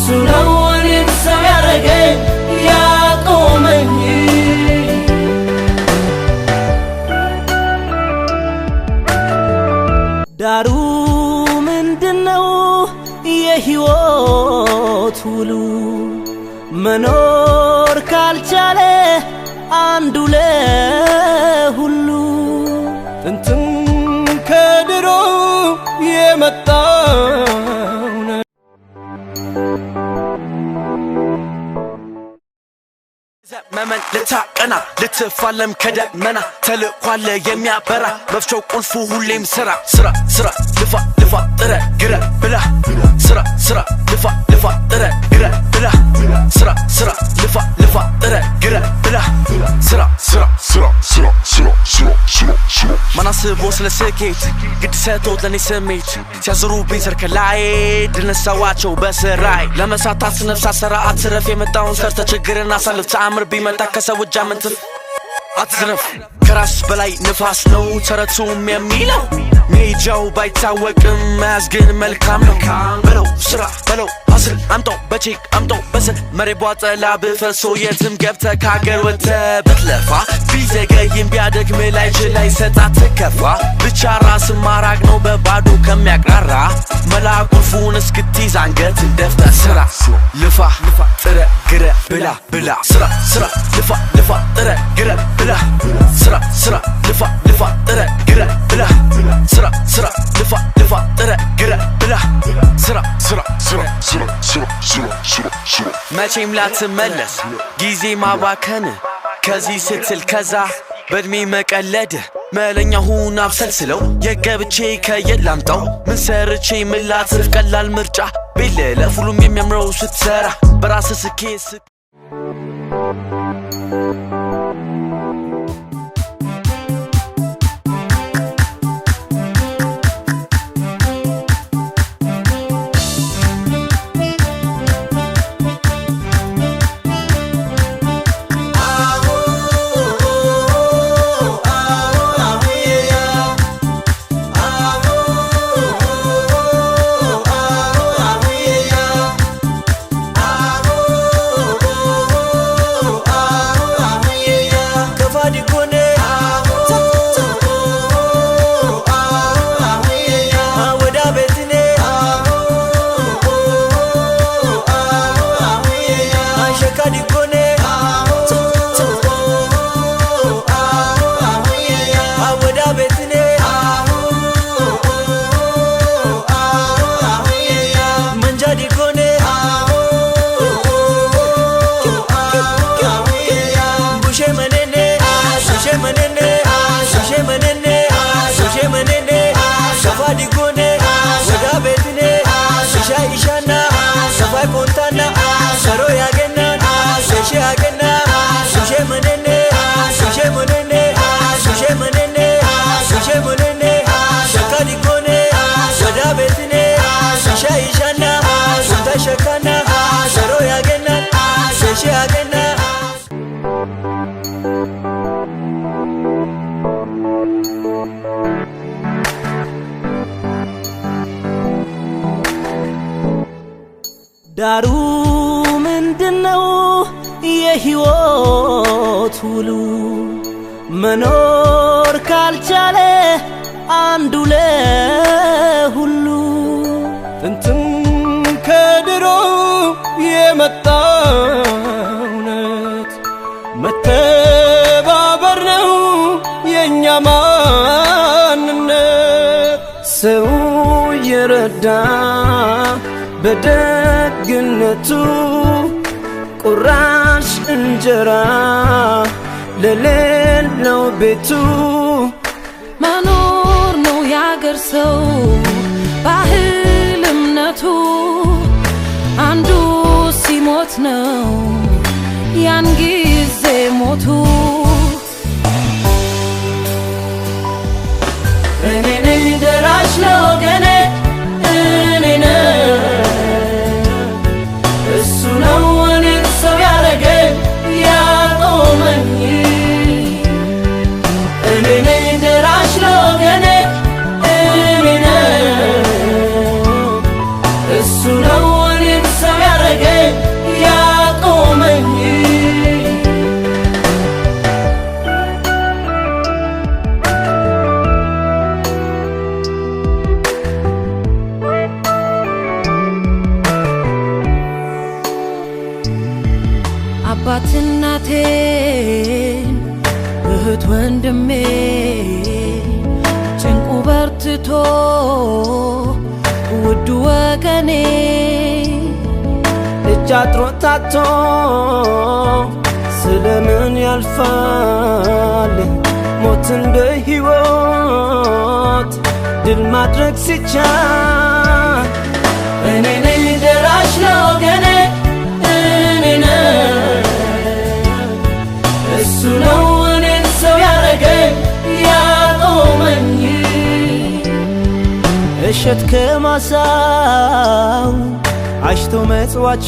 እሱ ነው እኔን ሰው ያረገኝ ያቆመኝ ዳሩ ምንድነው የሕይወት ውሉ መኖር ካልቻለ አንዱ ለሁሉ ጥንትም ከድሮ የመጣው ዘመመን ልታቀና ልትፋለም ከደመና ተልኳለ የሚያበራ መፍቻው ቁልፉ ሁሌም ስራ ስራ ስራ ልፋ ልፋ ጥረ ግረ ብላ ስራ ስራ ልፋ ልፋ ጥረ ግረ ብላ ስራ ስራ ልፋ ልፋ ጥረ ግረ ብላ ስራ ስራ ስራ ስራ ስራ ስራ ስራ ማናስቦ ስለ ስኬት ግድ ሰጥቶት ለኔ ስሜት ሲያዝሩብኝ ሰርከላይ ድል ነሳዋቸው በስራይ ለመሳታት ነፍስ አሰራ አትረፍ የመጣውን ሰርተ ችግርን አሳልፍ ተአምር ቢመጣ ከሰው እጅ አመንትፍ አትዝረፍ ከራስ በላይ ንፋስ ነው ተረቱም የሚለው ሜጃው ባይታወቅም መያዝ ግን መልካም ነው በለው ስራ በለው አስል አምጠው በቼክ አምጠው በስል መሬት ቧጠላ ብፈሶ የትም ገብተህ ከሀገር ወጥተህ ብትለፋ ቢዘገይም ቢያደክም ላይችል ላይሰጣት ትከፋ ብቻ ራስን ማራቅ ነው በባዶ ከሚያቅራራ መላ ቁልፉን እስክትይዝ አንገትን ደፍተህ ስራ ልፋ ጥረ ግረ ብላ ብላ ስራ ስራ ልፋ ልፋ ጥረ ግረ ብላ ስራ ስራ ልፋ ልፋ ጥረ ግረ ብላ ስራ ስራ ልፋ ልፋ ጥረ ግረ ብላ ስራ ስራ ስራ ስራ ስራ ስራ ስራ ስራ መቼም ላትመለስ ጊዜ ማባከን ከዚህ ስትል ከዛ በእድሜ መቀለድ መለኛ ሁን አብሰልስለው የገብቼ ከየላምጣው ምን ሰርቼ ምን ላትርፍ ቀላል ምርጫ ቤለ ሁሉም የሚያምረው ስትሰራ በራስ ስኬት ዳሩ ምንድነው የሕይወት ውሉ መኖር ካልቻለ አንዱ ለሁሉ ጥንትም ከድሮ የመጣው እውነት መተባበር ነው የኛ ማንነት ሰው የረዳ በደግነቱ ቁራሽ እንጀራ ለሌለው ቤቱ መኖር ነው ያገር ሰው ባህል እምነቱ አንዱ ሲሞት ነው ያን ጊዜ ሞቱ እኔ ነኝ ደራሽ ለወገኔ እኔ ነኝ እሱ ነው እኔን ሰው ያረገኝ ያቆመኝ እኔ ነኝ ደራሽ ለወገኔ እኔ ነኝ እሱ ነው እኔን ሰው ያረገኝ አባት እናቴን እህት ወንድሜ ጭንቁ በርትቶ ውዱ ወገኔ እጅ አጥሮታቶ ስለምን ያልፋል ሞትን በሕይወት ድል ማድረግ ሲቻል እኔ ነኝ ደራሽ ለወገኔ እኔ ነኝ እሱ ነው እኔን ሰው ያረገኝ ያቆመኝ እሸት ከማሳው አሽቶ መጽዋቹ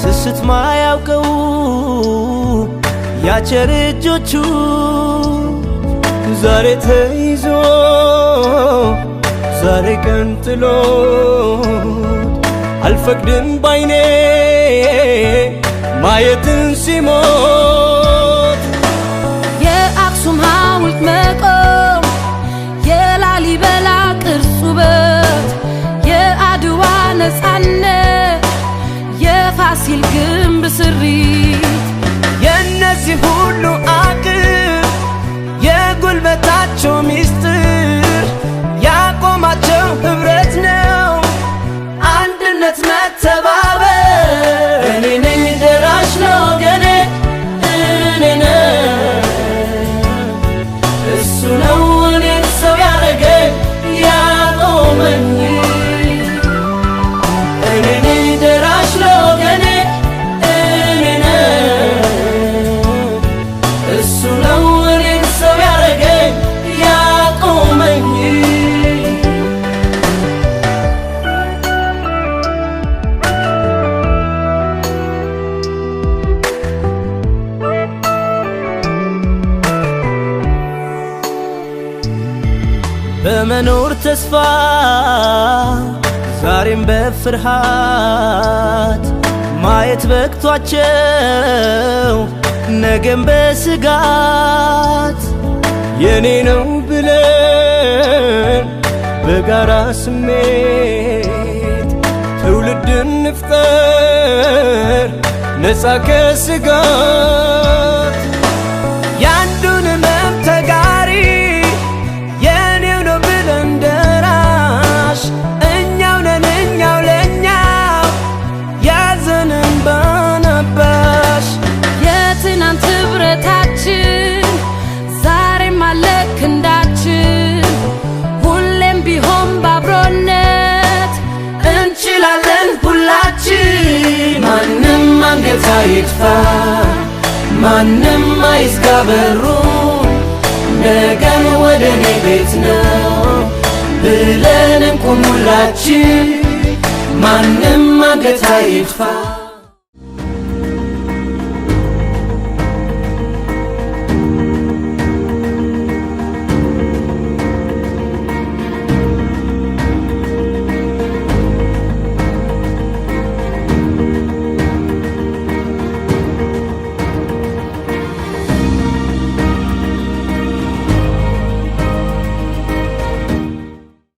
ስስት ማያውቀው ያቸር እጆቹ ዛሬ ተይዞ ዛሬ ቀንጥሎት አልፈቅድም ባይኔ ማየትን ሲሞት የአክሱም ሐውልት መቆም የላሊበላ ቅርስ ውበት የአድዋ ነፃነት የፋሲል ግንብ ስሪት የነዚህ ሁሉ አቅም የጉልበታቸው ሚስጥር ያቆማቸው ኅብረት ነው አንድነት መተባበር እኔ ነኝ ደራሽ ለወገኔ እኔ ነኝ እሱ ነው እኔን ሰው ያረገኝ ያቆመኝ እኔ ነኝ ደራሽ ለወገኔ እኔ ነኝ እሱ ነው እኔን ሰው ያረገኝ ያቆመኝ በመኖር ተስፋ ዛሬም በፍርሃት ማየት በቅቷቸው ነገም በስጋት የኔ ነው ብለን በጋራ ስሜት ትውልድን ንፍጠር ነፃ ከስጋት ያንዱን ሕመም ተጋሪ የኔው ነው ብለን ደራሽ እኛው ነን እኛው ለእኛው ያዘንን ባነባሽ የትናንት ኅብረታችን ዛሬም አለ ክንዳችን ሁሌም ቢሆን ባብሮነት እንችላለን ሁላችን ማንም አንገት አይድፋ ማንም አይዝጋ በሩን ነገን ወደ እኔ ቤት ነው ብለን እንቁም ሁላችን ማንም አንገት አይድፋ